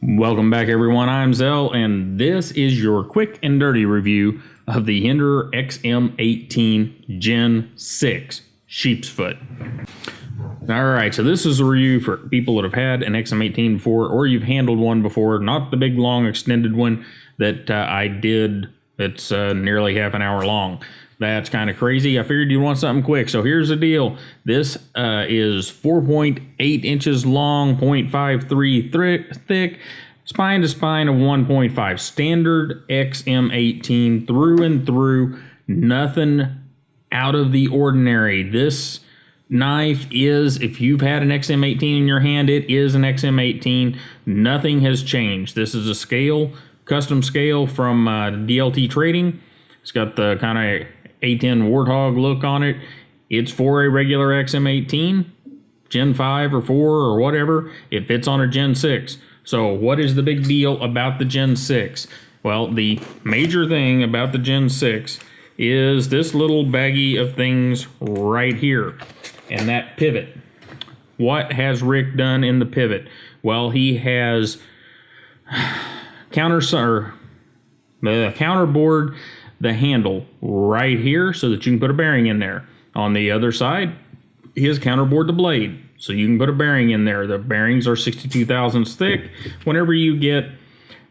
Welcome back, everyone. I'm Zell, and this is your quick and dirty review of the Hinderer XM18 Gen 6 sheep's foot. Alright, so this is a review for people that have had an XM18 before, or you've handled one before, not the big, long, extended one that I did that's nearly half an hour long. That's kind of crazy. I figured you'd want something quick, so here's the deal. This is 4.8 inches long, 0.53 thick, spine to spine of 1.5. Standard XM18 through and through, nothing out of the ordinary. This knife is, if you've had an XM18 in your hand, it is an XM18. Nothing has changed. This is a scale, custom scale from DLT Trading. It's got the kind of A10 Warthog look on it. It's for a regular XM18, Gen 5 or 4 or whatever. It fits on a Gen 6. So what is the big deal about the Gen 6? Well, the major thing about the Gen 6 is this little baggie of things right here, and that pivot. What has Rick done in the pivot? Well, he has counterbored the handle right here so that you can put a bearing in there. On the other side, he has counterbored the blade so you can put a bearing in there. The bearings are 62 thousandths thick. Whenever you get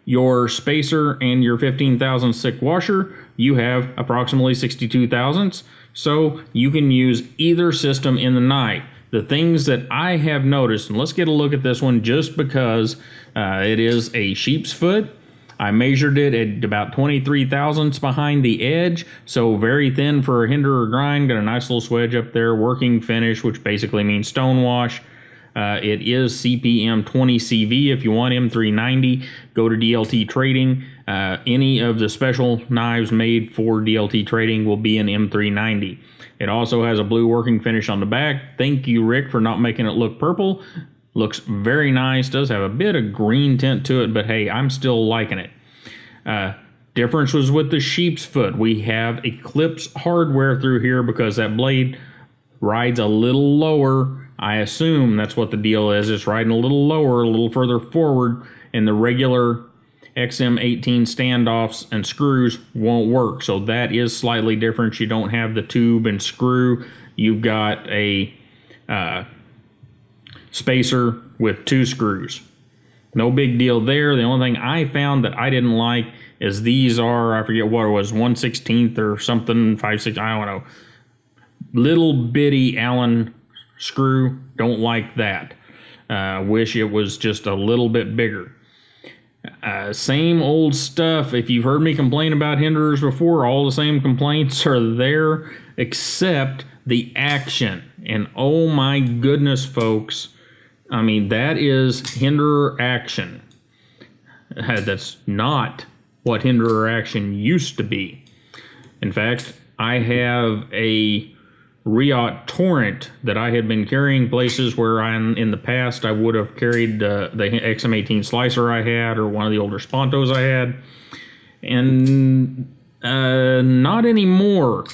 your spacer and your 15 thousandths thick washer, you have approximately 62 thousandths, so you can use either system in the knife. The things that I have noticed, and let's get a look at this one just because it is a sheep's foot. I measured it at about 23 thousandths behind the edge, so very thin for a Hinderer grind. Got a nice little swedge up there, working finish, which basically means stonewash. It is CPM 20 CV. If you want M390, go to DLT Trading. Any of the special knives made for DLT Trading will be an M390. It also has a blue working finish on the back. Thank you, Rick, for not making it look purple. Looks very nice. Does have a bit of green tint to it, but hey, I'm still liking it. Difference was with the sheep's foot. We have Eclipse hardware through here because that blade rides a little lower. I assume that's what the deal is. It's riding a little lower, a little further forward, and the regular XM18 standoffs and screws won't work. So that is slightly different. You don't have the tube and screw. You've got a spacer with 2 screws. No big deal there. The only thing I found that I didn't like is these are, I forget what it was, 1/16 or something, 5/6, I don't know. Little bitty Allen screw. Don't like that. Wish it was just a little bit bigger. Same old stuff. If you've heard me complain about Hinderers before, all the same complaints are there, except the action. And oh my goodness, folks, I mean, that is Hinderer action. That's not what Hinderer action used to be. In fact, I have a Riot Torrent that I had been carrying places where in the past I would have carried the XM18 slicer I had, or one of the older Spontos I had, and not anymore.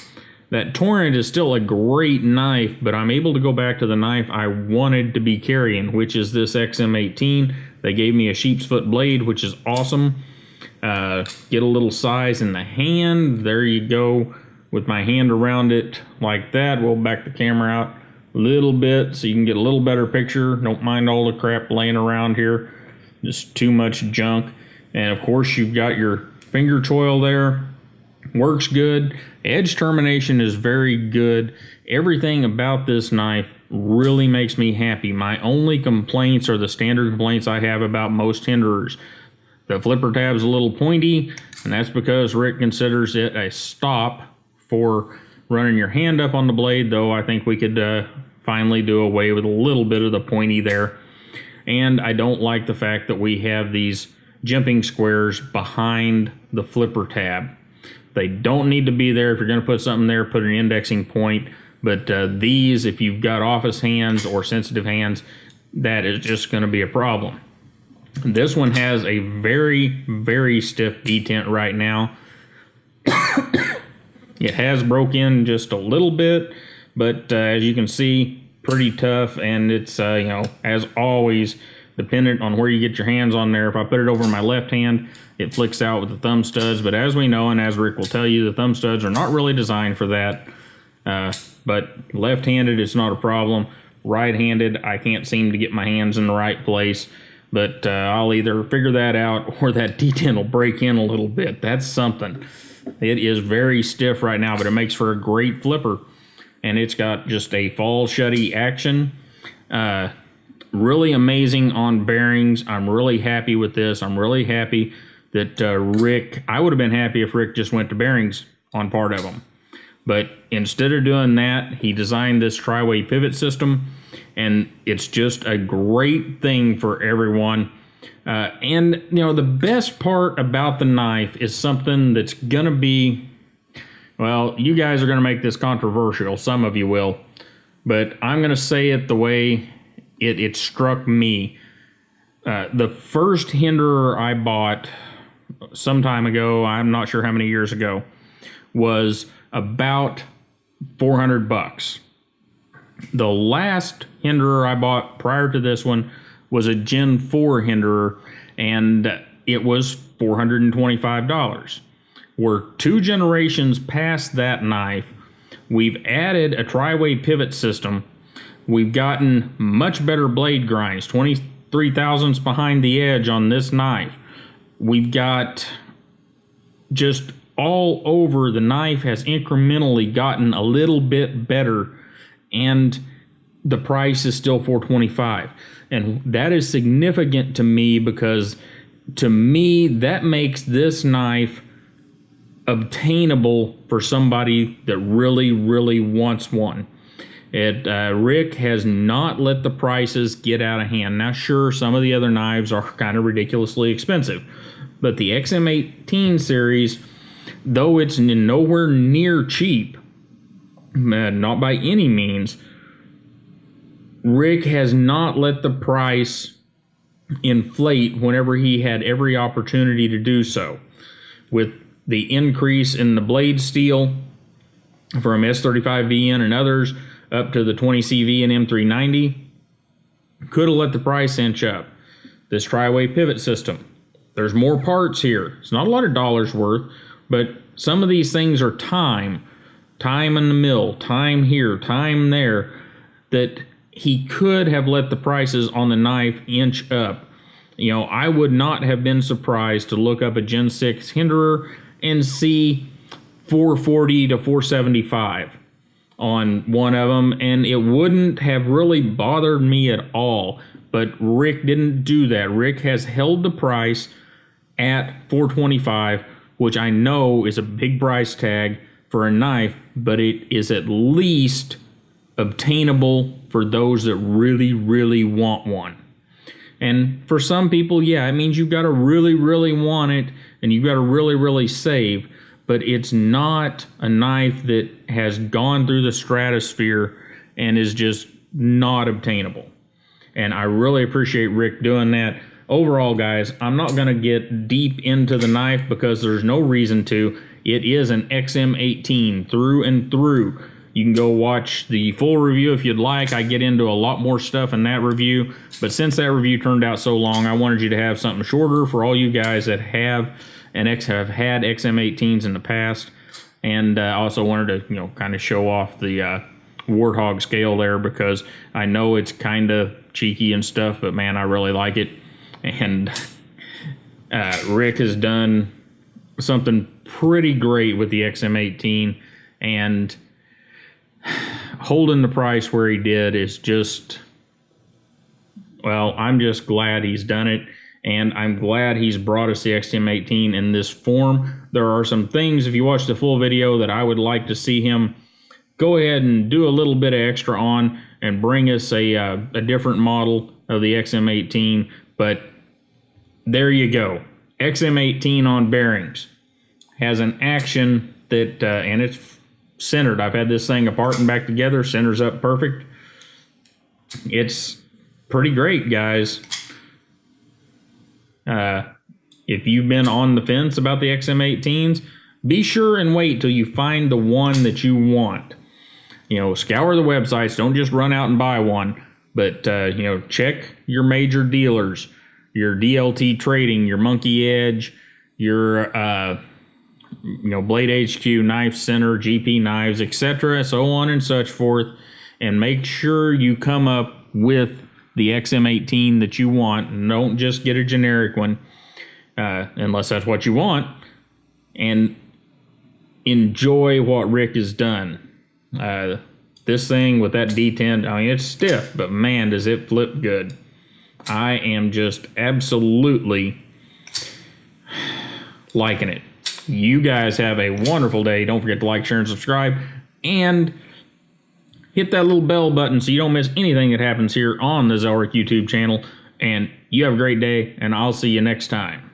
That Torrent is still a great knife, but I'm able to go back to the knife I wanted to be carrying, which is this XM18. They gave me a sheep's foot blade, which is awesome. Get a little size in the hand. There you go. With my hand around it like that, we'll back the camera out a little bit so you can get a little better picture. Don't mind all the crap laying around here. Just too much junk. And of course, you've got your finger choil there. Works good. Edge termination is very good. Everything about this knife really makes me happy. My only complaints are the standard complaints I have about most Hinderers. The flipper tab's a little pointy, and that's because Rick considers it a stop for running your hand up on the blade, though I think we could finally do away with a little bit of the pointy there. And I don't like the fact that we have these jimping squares behind the flipper tab. They don't need to be there. If you're going to put something there, put an indexing point. But these, if you've got office hands or sensitive hands, that is just going to be a problem. This one has a very, very stiff detent right now. It has broke in just a little bit, but as you can see, pretty tough, and it's, you know, as always, dependent on where you get your hands on there. If I put it over my left hand, it flicks out with the thumb studs. But as we know, and as Rick will tell you, the thumb studs are not really designed for that. But left-handed, it's not a problem. Right-handed, I can't seem to get my hands in the right place. But I'll either figure that out or that detent will break in a little bit. That's something. It is very stiff right now, but it makes for a great flipper. And it's got just a fall shutty action. Really amazing on bearings. I'm really happy with this. I'm really happy that Rick, I would have been happy if Rick just went to bearings on part of them. But instead of doing that, he designed this tri-way pivot system, and it's just a great thing for everyone. And, you know, the best part about the knife is something that's going to be, well, you guys are going to make this controversial. Some of you will. But I'm going to say it the way it struck me. The first Hinderer I bought some time ago, I'm not sure how many years ago, was about $400. The last Hinderer I bought prior to this one was a Gen 4 Hinderer, and it was $425. We're 2 generations past that knife. We've added a tri-way pivot system. We've gotten much better blade grinds, 23 thousandths behind the edge on this knife. We've got just all over, the knife has incrementally gotten a little bit better, and the price is still $425. And that is significant to me because to me that makes this knife obtainable for somebody that really, really wants one. Rick has not let the prices get out of hand. Now, sure, some of the other knives are kind of ridiculously expensive, but the XM18 series, though it's nowhere near cheap, not by any means, Rick has not let the price inflate whenever he had every opportunity to do so. With the increase in the blade steel from S35VN and others up to the 20CV and M390, could have let the price inch up. This tri-way pivot system, there's more parts here. It's not a lot of dollars worth, but some of these things are time in the mill, time here, time there, that he could have let the prices on the knife inch up. You know, I would not have been surprised to look up a Gen 6 Hinderer and see $440 to $475 on one of them, and it wouldn't have really bothered me at all. But Rick didn't do that. Rick has held the price at $425, which I know is a big price tag for a knife, but it is at least obtainable for those that really, really want one. And for some people, yeah, it means you've got to really, really want it, and you've got to really, really save. But it's not a knife that has gone through the stratosphere and is just not obtainable. And I really appreciate Rick doing that. Overall, guys, I'm not going to get deep into the knife because there's no reason to. It is an XM18 through and through. You can go watch the full review if you'd like. I get into a lot more stuff in that review. But since that review turned out so long, I wanted you to have something shorter for all you guys that have had XM18s in the past. And I also wanted to, kind of show off the Warthog scale there because I know it's kind of cheeky and stuff, but man, I really like it. And Rick has done something pretty great with the XM18, and holding the price where he did is just, well, I'm just glad he's done it, and I'm glad he's brought us the XM18 in this form. There are some things, if you watch the full video, that I would like to see him go ahead and do a little bit of extra on and bring us a different model of the XM18, but there you go. XM18 on bearings. Has an action that, and it's centered. I've had this thing apart and back together, centers up perfect. It's pretty great, guys. If you've been on the fence about the XM18s, be sure and wait till you find the one that you want. Scour the websites. Don't just run out and buy one. But, you know, check your major dealers, your DLT Trading, your Monkey Edge, your, you know, Blade HQ, Knife Center, GP Knives, etc., so on and such forth, and make sure you come up with the XM18 that you want, and don't just get a generic one, unless that's what you want, and enjoy what Rick has done. This thing with that D10, I mean, it's stiff, but man, does it flip good. I am just absolutely liking it. You guys have a wonderful day. Don't forget to like, share, and subscribe, and hit that little bell button so you don't miss anything that happens here on the Zelrick YouTube channel. And you have a great day, and I'll see you next time.